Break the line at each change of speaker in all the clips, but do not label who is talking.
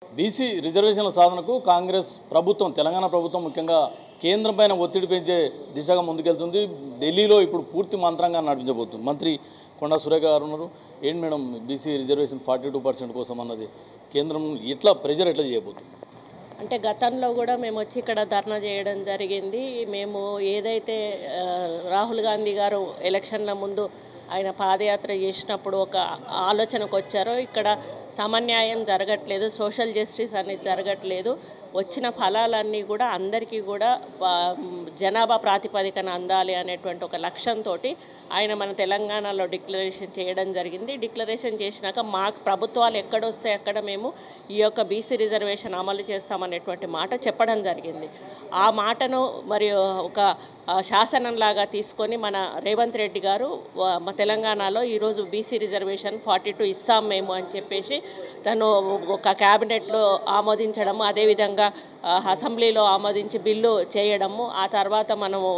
BC రిజర్వేషన్ల సాధనకు కాంగ్రెస్ ప్రభుత్వం తెలంగాణ ప్రభుత్వం ముఖ్యంగా కేంద్రం పైన ఒత్తిడి పెంచే దిశగా ముందుకెళ్తుంది. ఢిల్లీలో ఇప్పుడు పూర్తి మంత్రంగా నడిపించబోతుంది. మంత్రి కొండా సురేఖ గారు ఉన్నారు. ఏంటి మేడం బీసీ రిజర్వేషన్ 42% కోసం అన్నది కేంద్రం ఎట్లా ప్రెజర్ ఎట్లా చేయబోతుంది?
అంటే గతంలో కూడా మేము వచ్చి ఇక్కడ ధర్నా చేయడం జరిగింది. మేము ఏదైతే రాహుల్ గాంధీ గారు ఎలక్షన్ల ముందు ఆయన పాదయాత్ర చేసినప్పుడు ఒక ఆలోచనకు వచ్చారో ఇక్కడ సమన్యాయం జరగట్లేదు, సోషల్ జస్టిస్ అనేది జరగట్లేదు, వచ్చిన ఫలాలన్నీ కూడా అందరికీ కూడా జనాభా ప్రాతిపదికన అందాలి అనేటువంటి ఒక లక్ష్యంతో ఆయన మన తెలంగాణలో డిక్లరేషన్ చేయడం జరిగింది. డిక్లరేషన్ చేసినాక మాకు ప్రభుత్వాలు ఎక్కడొస్తే అక్కడ మేము ఈ యొక్క బీసీ రిజర్వేషన్ అమలు చేస్తామనేటువంటి మాట చెప్పడం జరిగింది. ఆ మాటను మరి ఒక శాసనంలాగా తీసుకొని మన రేవంత్ రెడ్డి గారు మా తెలంగాణలో ఈరోజు బీసీ రిజర్వేషన్ 42 ఇస్తాం మేము అని చెప్పేసి తను ఒక క్యాబినెట్లో ఆమోదించడము, అదేవిధంగా అసెంబ్లీలో ఆమోదించి బిల్లు చేయడము, ఆ తర్వాత మనము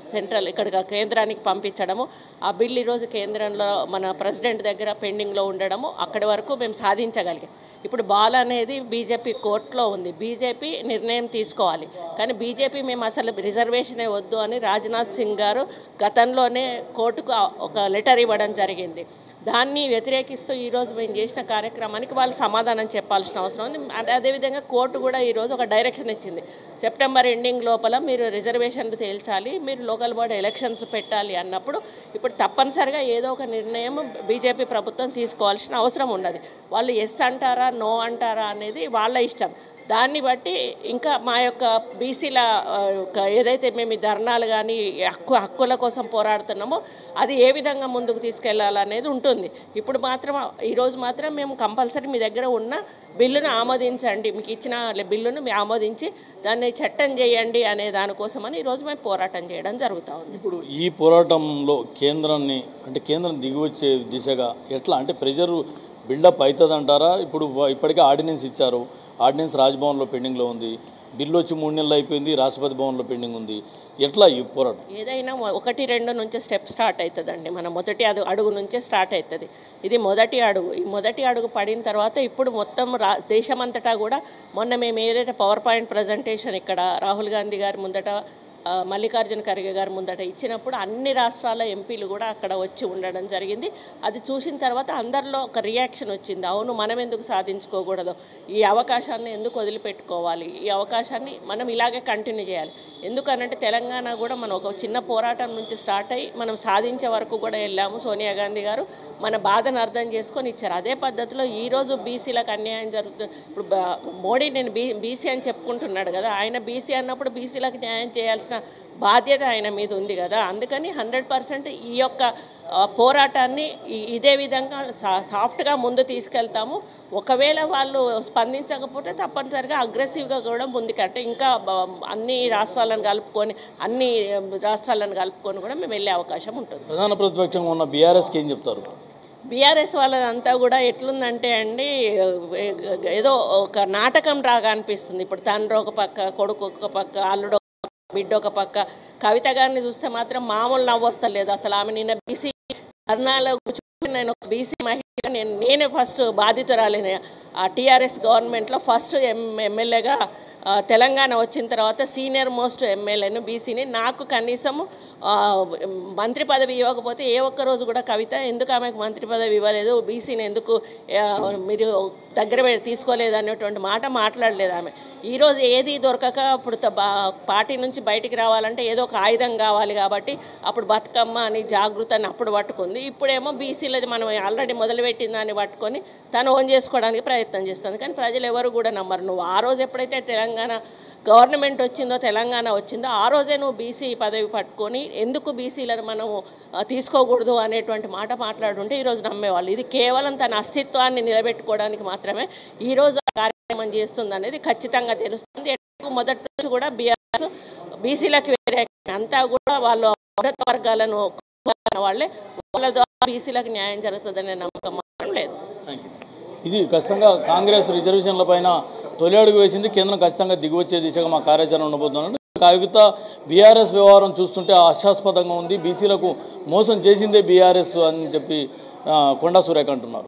సెంట్రల్ ఇక్కడ కేంద్రానికి పంపించడము, ఆ బిల్లు ఈరోజు కేంద్రంలో మన ప్రెసిడెంట్ దగ్గర పెండింగ్లో ఉండడము, అక్కడి వరకు మేము సాధించగలిగాం. ఇప్పుడు బాల్ అనేది బీజేపీ కోర్టులో ఉంది. బీజేపీ నిర్ణయం తీసుకోవాలి. కానీ బీజేపీ మేము అసలు రిజర్వేషనే వద్దు అని రాజ్నాథ్ సింగ్ గారు గతంలోనే కోర్టుకు ఒక లెటర్ ఇవ్వడం జరిగింది. దాన్ని వ్యతిరేకిస్తూ ఈరోజు మేము చేసిన కార్యక్రమానికి వాళ్ళు సమాధానం చెప్పాల్సిన అవసరం ఉంది. అదేవిధంగా కోర్టు కూడా ఈరోజు ఒక డైరెక్షన్ ఇచ్చింది. సెప్టెంబర్ ఎండింగ్ లోపల మీరు రిజర్వేషన్లు తేల్చాలి, మీరు లోకల్ బాడీ ఎలక్షన్స్ పెట్టాలి అన్నప్పుడు ఇప్పుడు తప్పనిసరిగా ఏదో ఒక నిర్ణయం బీజేపీ ప్రభుత్వం తీసుకోవాల్సిన అవసరం ఉన్నది. వాళ్ళు ఎస్ అంటారా నో అంటారా అనేది వాళ్ళ ఇష్టం. దాన్ని బట్టి ఇంకా మా యొక్క బీసీల ఏదైతే మేము ఈ ధర్నాలు కానీ హక్కుల కోసం పోరాడుతున్నామో అది ఏ విధంగా ముందుకు తీసుకెళ్లాలనేది ఉంటుంది. ఇప్పుడు మాత్రం ఈరోజు మాత్రం మేము కంపల్సరీ మీ దగ్గర ఉన్న బిల్లును ఆమోదించండి, మీకు ఇచ్చిన బిల్లును మీరు ఆమోదించి దాన్ని చట్టం చేయండి అనే దానికోసమని ఈరోజు మేము పోరాటం చేయడం జరుగుతూ ఉంది.
ఇప్పుడు ఈ పోరాటంలో కేంద్రాన్ని అంటే కేంద్రం దిగివచ్చే దిశగా ఎట్లా అంటే ప్రెజర్ బిల్డప్ అవుతుంది అంటారా? ఇప్పుడు ఇప్పటికే ఆర్డినెన్స్ ఇచ్చారు, ఆర్డినెన్స్ రాజ్భవన్లో పెండింగ్లో ఉంది, బిల్లు వచ్చి 3 నెలలు అయిపోయింది, రాష్ట్రపతి భవన్లో పెండింగ్ ఉంది. ఎట్లా ఈ పోరాటం?
ఏదైనా 1-2 నుంచి స్టెప్ స్టార్ట్ అవుతుందండి. మన మొదటి అడుగు నుంచే స్టార్ట్ అవుతుంది. ఇది మొదటి అడుగు. ఈ మొదటి అడుగు పడిన తర్వాత ఇప్పుడు మొత్తం దేశమంతటా కూడా మొన్న మేము ఏదైతే పవర్ పాయింట్ ప్రజెంటేషన్ ఇక్కడ రాహుల్ గాంధీ గారి ముందట మల్లికార్జున ఖర్గే గారి ముందట ఇచ్చినప్పుడు అన్ని రాష్ట్రాల ఎంపీలు కూడా అక్కడ వచ్చి ఉండడం జరిగింది. అది చూసిన తర్వాత అందరిలో ఒక రియాక్షన్ వచ్చింది. అవును, మనం ఎందుకు సాధించుకోకూడదు, ఈ అవకాశాన్ని ఎందుకు వదిలిపెట్టుకోవాలి, ఈ అవకాశాన్ని మనం ఇలాగే కంటిన్యూ చేయాలి. ఎందుకనంటే తెలంగాణ కూడా మనం ఒక చిన్న పోరాటం నుంచి స్టార్ట్ అయ్యి మనం సాధించే వరకు కూడా వెళ్ళాము. సోనియా గాంధీ గారు మన బాధను అర్థం చేసుకొని ఇచ్చారు. అదే పద్ధతిలో ఈరోజు బీసీలకు అన్యాయం జరుగుతుంది. ఇప్పుడు మోడీ నేను బీసీ అని చెప్పుకుంటున్నాడు కదా, ఆయన బీసీ అన్నప్పుడు బీసీలకు న్యాయం చేయాల్సిన బాధ్యత ఆయన మీద ఉంది కదా. అందుకని 100% ఈ యొక్క పోరాటాన్ని ఇదే విధంగా సాఫ్ట్గా ముందు తీసుకెళ్తాము. ఒకవేళ వాళ్ళు స్పందించకపోతే తప్పనిసరిగా అగ్రెసివ్గా కూడా ముందుకంటే ఇంకా అన్ని రాష్ట్రాలను కలుపుకొని కూడా మేము వెళ్ళే అవకాశం ఉంటుంది.
ప్రధాన ప్రతిపక్షంగా ఉన్న బీఆర్ఎస్కి ఏం చెప్తారు?
బీఆర్ఎస్ వాళ్ళదంతా కూడా ఎట్లుందంటే అండి, ఏదో ఒక నాటకం రాగా అనిపిస్తుంది. ఇప్పుడు తండ్రి ఒక పక్క, కొడుకు ఒక పక్క, అల్లుడు బిడ్డ ఒక పక్క. కవిత గారిని చూస్తే మాత్రం మామూలు నవ్వు వస్తలేదు అసలు. ఆమె నిన్న బీసీ ధర్నాలో కూర్చొని నేను ఒక బీసీ మహిళ, నేనే ఫస్ట్ బాధితురాలిని. ఆ టీఆర్ఎస్ గవర్నమెంట్లో ఫస్ట్ ఎమ్మెల్యేగా తెలంగాణ వచ్చిన తర్వాత సీనియర్ మోస్ట్ ఎమ్మెల్యేను బీసీని. నాకు కనీసము మంత్రి పదవి ఇవ్వకపోతే ఏ ఒక్కరోజు కూడా కవిత ఎందుకు ఆమెకు మంత్రి పదవి ఇవ్వలేదు, బీసీని ఎందుకు మీరు దగ్గర తీసుకోలేదు అనేటువంటి మాట మాట్లాడలేదు ఆమె. ఈరోజు ఏది దొరకక ఇప్పుడు పార్టీ నుంచి బయటికి రావాలంటే ఏదో ఒక ఆయుధం కావాలి కాబట్టి అప్పుడు బతుకమ్మ అని జాగృతని అప్పుడు పట్టుకుంది. ఇప్పుడేమో బీసీలది మనం ఆల్రెడీ మొదలుపెట్టిన దాన్ని పట్టుకొని తను ఓన్ చేసుకోవడానికి ప్రయత్నం చేస్తుంది. కానీ ప్రజలు ఎవరు కూడా నమ్మరు. నువ్వు ఆ రోజు ఎప్పుడైతే తెలంగాణ గవర్నమెంట్ వచ్చిందో, తెలంగాణ వచ్చిందో, ఆ రోజే నువ్వు బీసీ పదవి పట్టుకొని ఎందుకు బీసీలను మనం తీసుకోకూడదు అనేటువంటి మాట మాట్లాడుంటే ఈరోజు నమ్మేవాళ్ళు. ఇది కేవలం తన అస్తిత్వాన్ని నిలబెట్టుకోవడానికి మాత్రమే ఈరోజు కార్యక్రమం చేస్తుంది అనేది ఖచ్చితంగా తెలుస్తుంది. మొదటి నుంచి కూడా బీఆర్ఎస్ బీసీలకు వేరే అంతా కూడా వాళ్ళు ఉన్నత వర్గాలను వాళ్ళే, వాళ్ళ ద్వారా బీసీలకు న్యాయం జరుగుతుందనే నమ్మకం మాత్రం లేదు.
ఇది ఖచ్చితంగా కాంగ్రెస్ రిజర్వేషన్ల పైన తొలి అడుగు వేసింది. కేంద్రం ఖచ్చితంగా దిగివచ్చే దిశగా మా కార్యాచరణ ఉండబోతున్నాను. కవిత బీఆర్ఎస్ వ్యవహారం చూస్తుంటే హాస్యాస్పదంగా ఉంది. బీసీలకు మోసం చేసిందే బీఆర్ఎస్ అని చెప్పి కొండా సురేఖ అంటున్నారు.